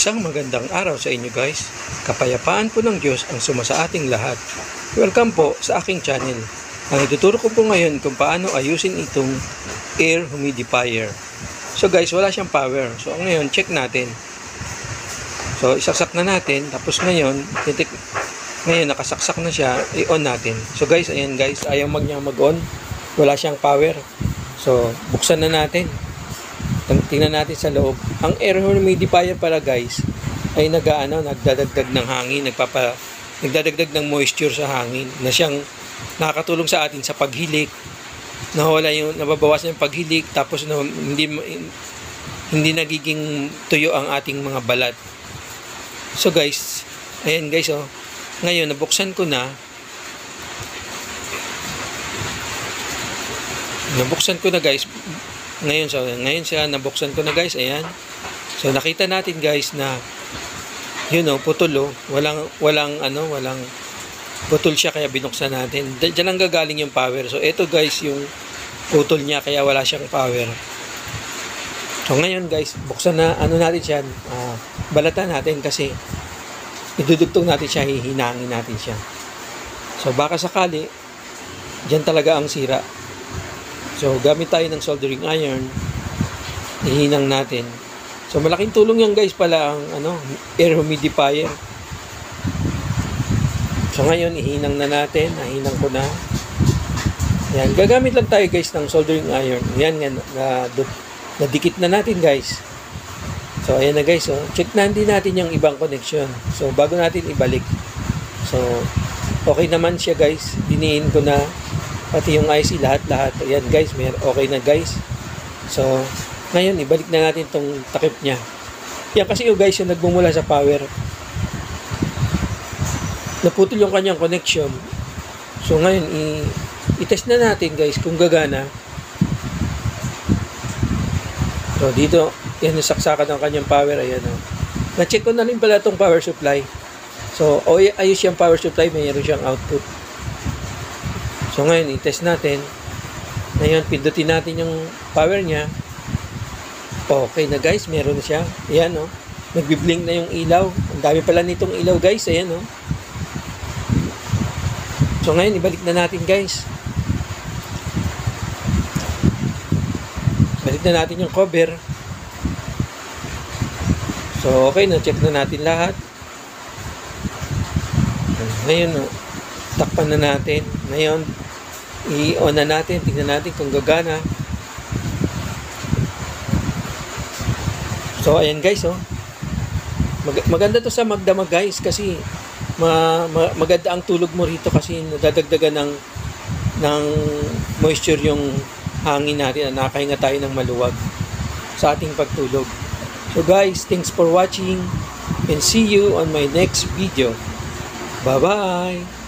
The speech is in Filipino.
Isang magandang araw sa inyo guys. Kapayapaan po ng Diyos ang sumasa ating lahat. Welcome po sa aking channel. Ang ituturo ko po ngayon kung paano ayusin itong air humidifier. So guys, wala siyang power. So ngayon, check natin. So isaksak na natin. Tapos ngayon nakasaksak na siya. I-on natin. So guys, ayan guys, ayaw mag-on. Wala siyang power. So buksan na natin. Tingnan natin sa loob. Ang air humidifier pala guys ay nagdadagdag ng hangin, nagdadagdag ng moisture sa hangin na siyang nakakatulong sa atin sa paghilik. Nababawasan yung paghilik, tapos hindi nagiging tuyo ang ating mga balat. So guys, ayan guys oh. Ngayon nabuksan ko na. Guys. Ngayon siya nabuksan ko na guys, ayan. So nakita natin guys na putol walang putol siya kaya binuksan natin. Diyan lang gagaling yung power. So ito guys yung putol niya kaya wala siyang power. So ngayon guys, buksan na natin siya, balatan natin kasi idudugtong natin siya, hihinangin natin siya. So baka sakali diyan talaga ang sira. So, gamit tayo ng soldering iron. Ihinang natin. So, malaking tulong yan guys pala ang air humidifier. So, ngayon, ihinang na natin. Nahinang ko na. Yan. Gagamit lang tayo guys ng soldering iron. Yan nga. Nadikit na natin guys. So, ayan na guys. Oh. Check na din natin yung ibang connection. So, bago natin ibalik. So, okay naman siya guys. Diniin ko na. Pati yung IC, lahat. Ayan guys, okay na guys. So, ngayon, ibalik na natin tong takip niya. Yan kasi guys, yung nagmumula sa power. Naputol yung kanyang connection. So, ngayon, i-test na natin guys kung gagana. So, dito, yan yung saksakan ng kanyang power. Ayan o. Na-check ko na rin pala itong power supply. So, ayos yung power supply, mayroon siyang output. So ngayon, i-test natin. Ngayon, pindutin natin yung power niya. Okay na guys, meron na siya. Ayan o. Nagbiblink na yung ilaw. Ang dami pala nitong ilaw guys. Ayan o. So ngayon, ibalik na natin guys. Balik na natin yung cover. So okay, na-check na natin lahat. Ngayon o. Takpan na natin. Ngayon, i-on na natin. Tingnan natin kung gagana. So, ayan guys, oh. Maganda to sa magdamag guys kasi maganda ang tulog mo rito kasi nadadagdagan ng moisture yung hangin natin. Nakakahinga tayo ng maluwag sa ating pagtulog. So guys, thanks for watching and see you on my next video. Bye-bye!